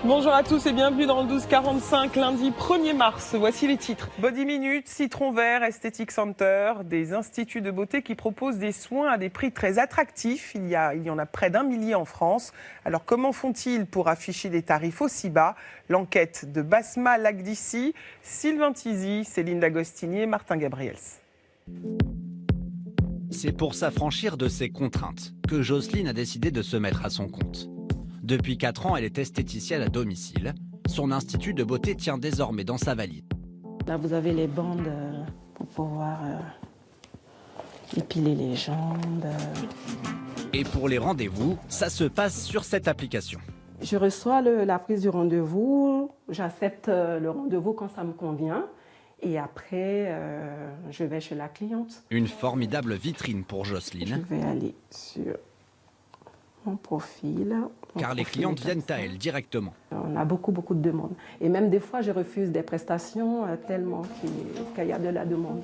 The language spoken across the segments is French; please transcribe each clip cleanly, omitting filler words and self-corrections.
Bonjour à tous et bienvenue dans le 12-45, lundi 1er mars. Voici les titres. Body Minute, Citron Vert, Aesthetic Center, des instituts de beauté qui proposent des soins à des prix très attractifs. Il y en a près d'1 millier en France. Alors comment font-ils pour afficher des tarifs aussi bas? L'enquête de Basma Lagdissi, Sylvain Tizi, Céline Dagostini et Martin Gabriels. C'est pour s'affranchir de ces contraintes que Jocelyne a décidé de se mettre à son compte. Depuis 4 ans, elle est esthéticienne à domicile. Son institut de beauté tient désormais dans sa valise. Là, vous avez les bandes pour pouvoir épiler les jambes. Et pour les rendez-vous, ça se passe sur cette application. Je reçois la prise du rendez-vous, j'accepte le rendez-vous quand ça me convient. Et après, je vais chez la cliente. Une formidable vitrine pour Jocelyne. Je vais aller sur mon profil. Car les clientes viennent à elle directement. On a beaucoup de demandes. Et même des fois, je refuse des prestations tellement qu'il y a de la demande.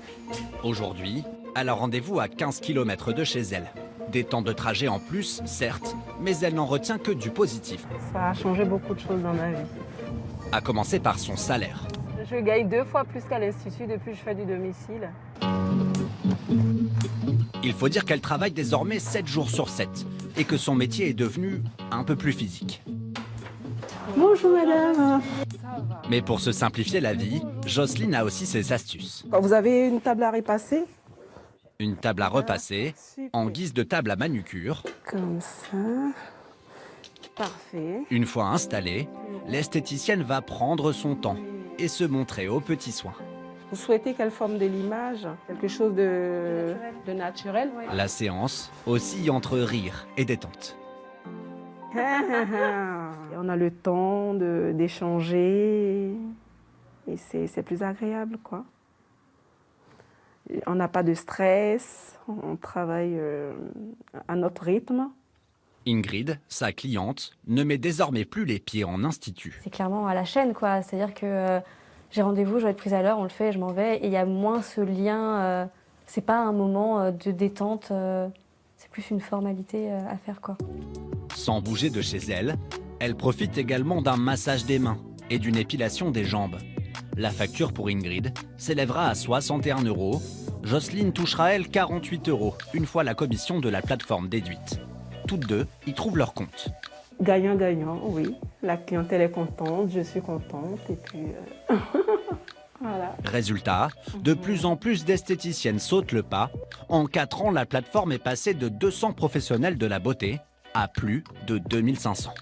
Aujourd'hui, elle a rendez-vous à 15 km de chez elle. Des temps de trajet en plus, certes, mais elle n'en retient que du positif. Ça a changé beaucoup de choses dans ma vie. À commencer par son salaire. Je gagne 2 fois plus qu'à l'institut depuis que je fais du domicile. Il faut dire qu'elle travaille désormais 7 jours sur 7 et que son métier est devenu un peu plus physique. Bonjour madame. Mais pour se simplifier la vie, Jocelyne a aussi ses astuces. Vous avez une table à repasser? Une table à repasser, en guise de table à manucure. Comme ça. Parfait. Une fois installée, l'esthéticienne va prendre son temps et se montrer aux petits soins. Vous souhaitez qu'elle forme de l'image, quelque chose de naturel. La séance oscille entre rire et détente. On a le temps d'échanger et c'est plus agréable, quoi. On n'a pas de stress, on travaille à notre rythme. Ingrid, sa cliente, ne met désormais plus les pieds en institut. C'est clairement à la chaîne, quoi. C'est-à-dire que j'ai rendez-vous, je dois être prise à l'heure, on le fait, je m'en vais. Et il y a moins ce lien, c'est pas un moment de détente, c'est plus une formalité à faire, quoi. Sans bouger de chez elle, elle profite également d'un massage des mains et d'une épilation des jambes. La facture pour Ingrid s'élèvera à 61 €. Jocelyne touchera, elle, 48 € une fois la commission de la plateforme déduite. Toutes deux y trouvent leur compte. Gagnant-gagnant, oui. La clientèle est contente, je suis contente et puis voilà. Résultat, de plus en plus d'esthéticiennes sautent le pas. En 4 ans, la plateforme est passée de 200 professionnels de la beauté à plus de 2500.